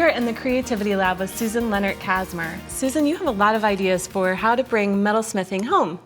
here in the Creativity Lab with Susan Lenart Kazmer. Susan, you have a lot of ideas for how to bring metalsmithing home.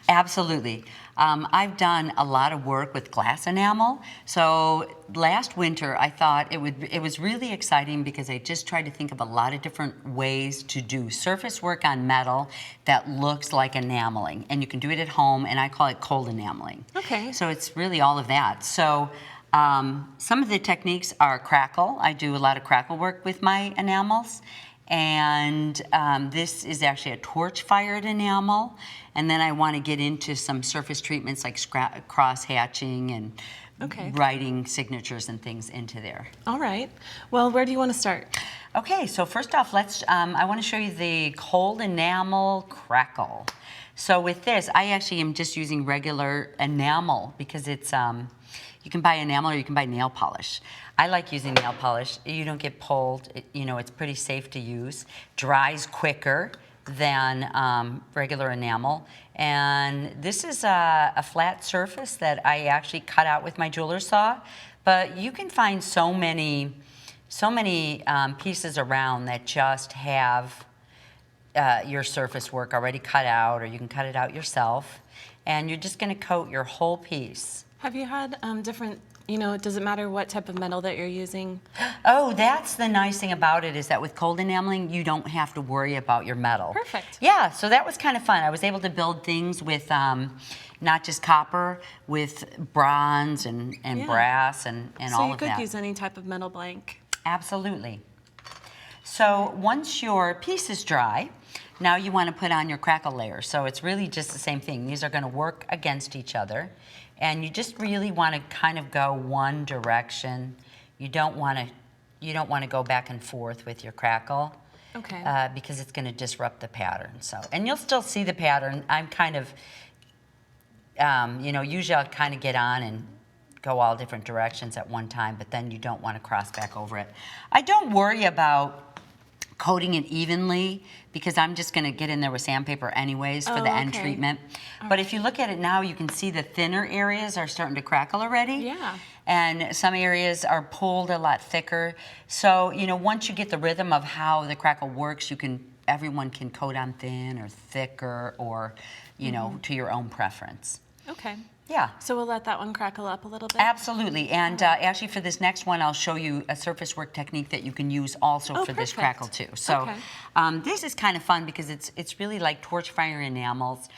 Absolutely. I've done a lot of work with glass enamel. So last winter I thought it was really exciting because I just tried to think of a lot of different ways to do surface work on metal that looks like enameling. And you can do it at home, and I call it cold enameling. Okay. So it's really all of that. So some of the techniques are crackle. I do a lot of crackle work with my enamels. And this is actually a torch-fired enamel. And then I want to get into some surface treatments like cross-hatching and writing signatures and things into there. All right. Well, where do you want to start? Okay, so first off, I want to show you the cold enamel crackle. So with this, I actually am just using regular enamel because it's, you can buy enamel or you can buy nail polish. I like using nail polish. You don't get pulled. It's pretty safe to use. Dries quicker than regular enamel. And this is a flat surface that I actually cut out with my jeweler's saw. But you can find so many pieces around that just have your surface work already cut out, or you can cut it out yourself. And you're just going to coat your whole piece. Have you had different, does it matter what type of metal that you're using? Oh, that's the nice thing about it, is that with cold enameling, you don't have to worry about your metal. Perfect. Yeah, so that was kind of fun. I was able to build things with not just copper, with bronze and brass and all of that. So you could use any type of metal blank. Absolutely. So once your piece is dry, now you want to put on your crackle layer. So it's really just the same thing. These are going to work against each other. And you just really want to kind of go one direction. You don't want to go back and forth with your crackle. Okay. Because it's going to disrupt the pattern. So, and you'll still see the pattern. I'm kind of, usually I'll kind of get on and go all different directions at one time, but then you don't want to cross back over it. I don't worry about coating it evenly because I'm just going to get in there with sandpaper anyways for the end treatment. But if you look at it now, you can see the thinner areas are starting to crackle already. Yeah. And some areas are pulled a lot thicker. So, once you get the rhythm of how the crackle works, everyone can coat on thin or thicker or, to your own preference. Okay. Yeah. So we'll let that one crackle up a little bit? Absolutely. And actually for this next one, I'll show you a surface work technique that you can use also for this crackle too. So this is kind of fun because it's really like torch fire enamels.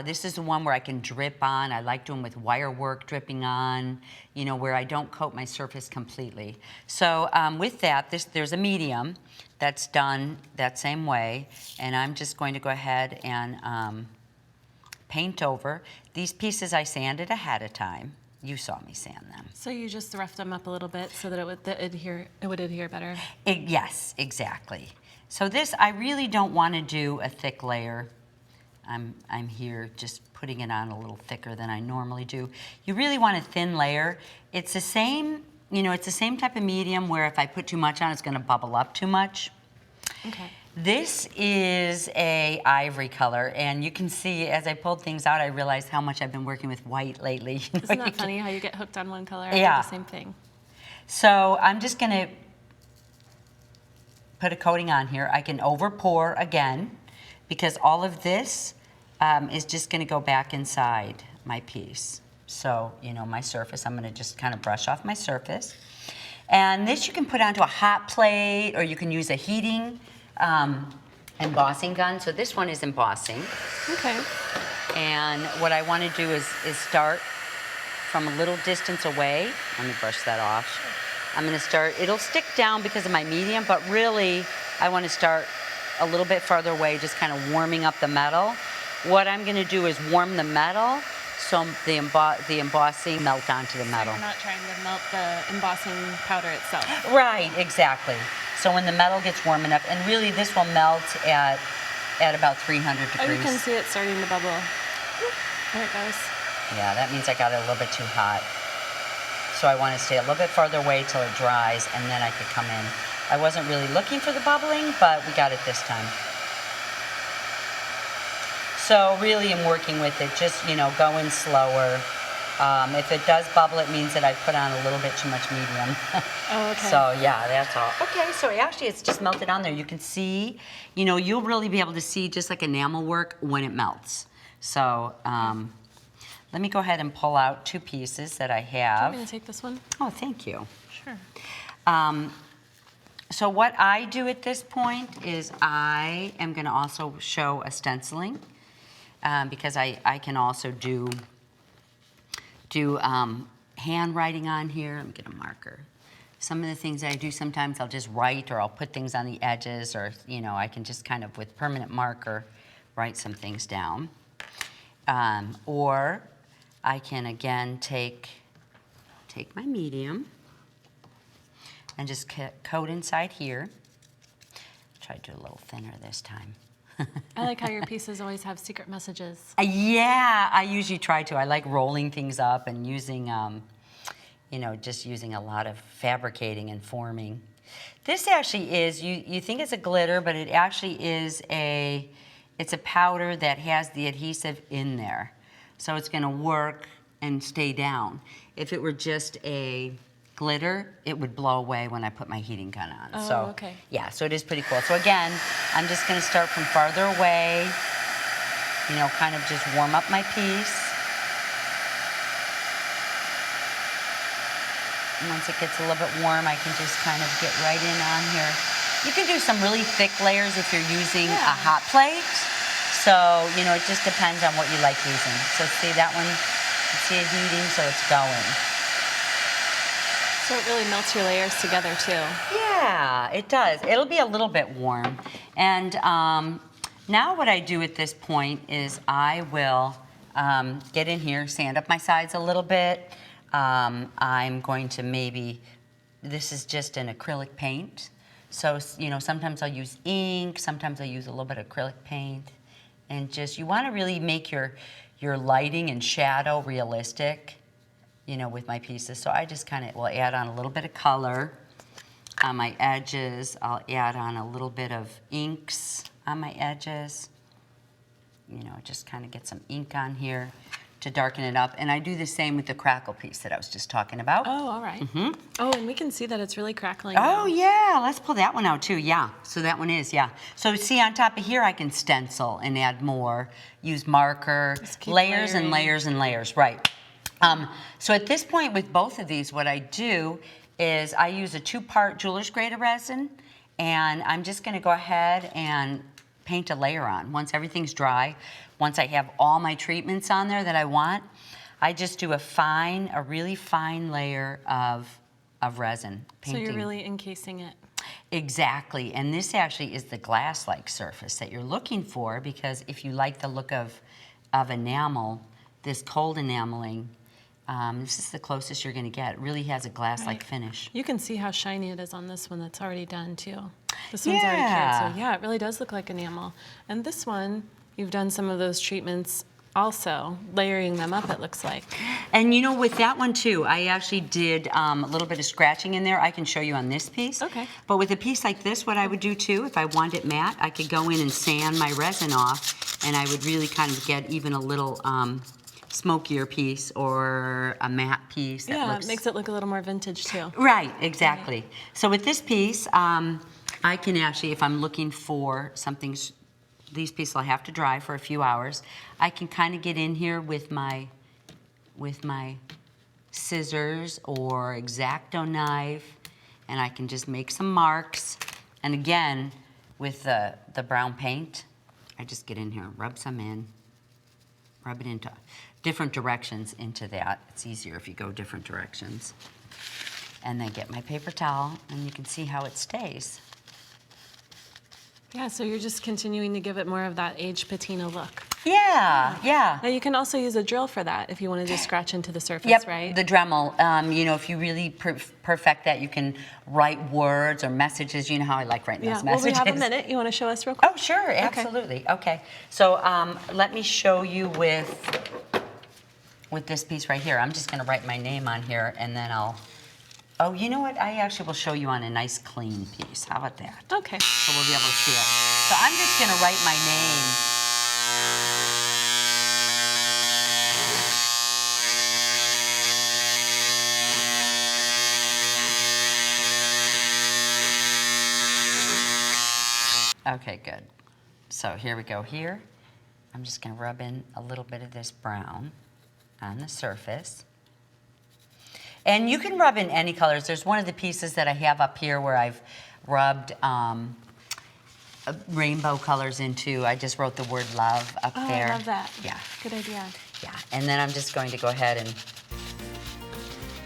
This is the one where I can drip on. I like doing with wire work, dripping on, where I don't coat my surface completely. So with that, there's a medium that's done that same way. And I'm just going to go ahead and paint over. These pieces I sanded ahead of time. You saw me sand them. So you just roughed them up a little bit so that it would adhere better? Yes, exactly. So this, I really don't want to do a thick layer. I'm here just putting it on a little thicker than I normally do. You really want a thin layer. It's the same, it's the same type of medium where if I put too much on, it's going to bubble up too much. Okay. This is a ivory color, and you can see as I pulled things out, I realized how much I've been working with white lately. Isn't that funny how you get hooked on one color? I do the same thing. So I'm just going to put a coating on here. I can over pour again because all of this is just going to go back inside my piece. So, my surface, I'm going to just kind of brush off my surface. And this you can put onto a hot plate, or you can use a heating embossing gun. So this one is embossing. Okay. And what I want to do is start from a little distance away. Let me brush that off. I'm going to start, it'll stick down because of my medium, but really I want to start a little bit farther away, just kind of warming up the metal. What I'm going to do is warm the metal so the embossing melt onto the metal. So you're not trying to melt the embossing powder itself. Right, exactly. So when the metal gets warm enough, and really this will melt at about 300 degrees. Oh, you can see it starting to bubble. There it goes. Yeah, that means I got it a little bit too hot. So I want to stay a little bit farther away till it dries, and then I could come in. I wasn't really looking for the bubbling, but we got it this time. So really I'm working with it, just, going slower. If it does bubble, it means that I put on a little bit too much medium. Oh, okay. So yeah, that's all. Okay, so actually it's just melted on there. You can see, you know, you'll really be able to see just like enamel work when it melts. So let me go ahead and pull out 2 pieces that I Do you have. want me to take this one? Oh, thank you. Sure. So what I do at this point is I am going to also show a stenciling because I can also do handwriting on here. Let me get a marker. Some of the things that I do sometimes I'll just write or I'll put things on the edges or, you know, I can just kind of with permanent marker write some things down. Or I can again take my medium and just coat inside here. Try to do a little thinner this time. I like how your pieces always have secret messages. Yeah, I usually try to. I like rolling things up and using, you know, just using a lot of fabricating and forming. This actually is, you think it's a glitter, but it actually is it's a powder that has the adhesive in there. So it's gonna work and stay down. If it were just a glitter, it would blow away when I put my heating gun on. Oh, so, okay. Yeah, so it is pretty cool. So again, I'm just gonna start from farther away, you know, kind of just warm up my piece. And once it gets a little bit warm, I can just kind of get right in on here. You can do some really thick layers if you're using a hot plate. So, you know, it just depends on what you like using. So see that one, you see it heating, so it's going. So it really melts your layers together too. Yeah, it does. It'll be a little bit warm. And now what I do at this point is I will get in here, sand up my sides a little bit. I'm going to maybe, this is just an acrylic paint. So, you know, sometimes I'll use ink, sometimes I use a little bit of acrylic paint. And just, you want to really make your lighting and shadow realistic, you know, with my pieces. So I just kind of will add on a little bit of color on my edges. I'll add on a little bit of inks on my edges. You know, just kind of get some ink on here to darken it up. And I do the same with the crackle piece that I was just talking about. Oh, all right. Mm-hmm. Oh, and we can see that it's really crackling Oh, now. yeah, let's pull that one out too, yeah. So that one is, yeah. So see on top of here, I can stencil and add more, use marker, layers and layers and layers, right. So at this point with both of these, what I do is I use a 2-part jeweler's grade of resin, and I'm just gonna go ahead and paint a layer on. Once everything's dry, once I have all my treatments on there that I want, I just do a really fine layer of resin painting. So you're really encasing it. Exactly, and this actually is the glass-like surface that you're looking for, because if you like the look of enamel, this cold enameling, this is the closest you're gonna get. It really has a glass-like finish. You can see how shiny it is on this one that's already done too. This one's already cured, so yeah, it really does look like enamel. And this one, you've done some of those treatments also, layering them up, it looks like. And you know, with that one too, I actually did a little bit of scratching in there. I can show you on this piece. Okay. But with a piece like this, what I would do too, if I wanted it matte, I could go in and sand my resin off, and I would really kind of get even a little smokier piece or a matte piece. That looks... it makes it look a little more vintage too. Right, exactly. Right. So with this piece, I can actually, if I'm looking for something, these pieces I'll have to dry for a few hours, I can kind of get in here with my scissors or X-Acto knife, and I can just make some marks. And again, with the brown paint, I just get in here, rub some in, rub it into different directions into that. It's easier if you go different directions. And then get my paper towel, and you can see how it stays. Yeah, so you're just continuing to give it more of that aged patina look. Yeah, yeah. Now you can also use a drill for that if you want to just scratch into the surface, right? The Dremel. You know, if you really perfect that, you can write words or messages. You know how I like writing those messages. Well, we have a minute. You want to show us real quick? Oh, sure, absolutely. Okay. So let me show you with this piece right here. I'm just going to write my name on here, and then I'll... Oh, you know what? I actually will show you on a nice clean piece. How about that? Okay. So we'll be able to see it. So I'm just going to write my name. Okay, good. So here we go here. I'm just gonna rub in a little bit of this brown on the surface. And you can rub in any colors. There's one of the pieces that I have up here where I've rubbed rainbow colors into. I just wrote the word love up there. I love that. Yeah. Good idea. Yeah, and then I'm just going to go ahead and,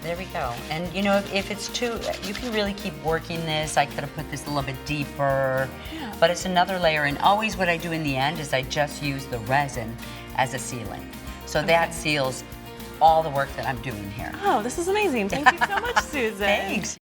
there we go. And you know, if it's too, you can really keep working this. I could have put this a little bit deeper, Yeah. but it's another layer. And always what I do in the end is I just use the resin as a sealant. So that seals all the work that I'm doing here. Oh, this is amazing. Thank you so much, Susan. Thanks.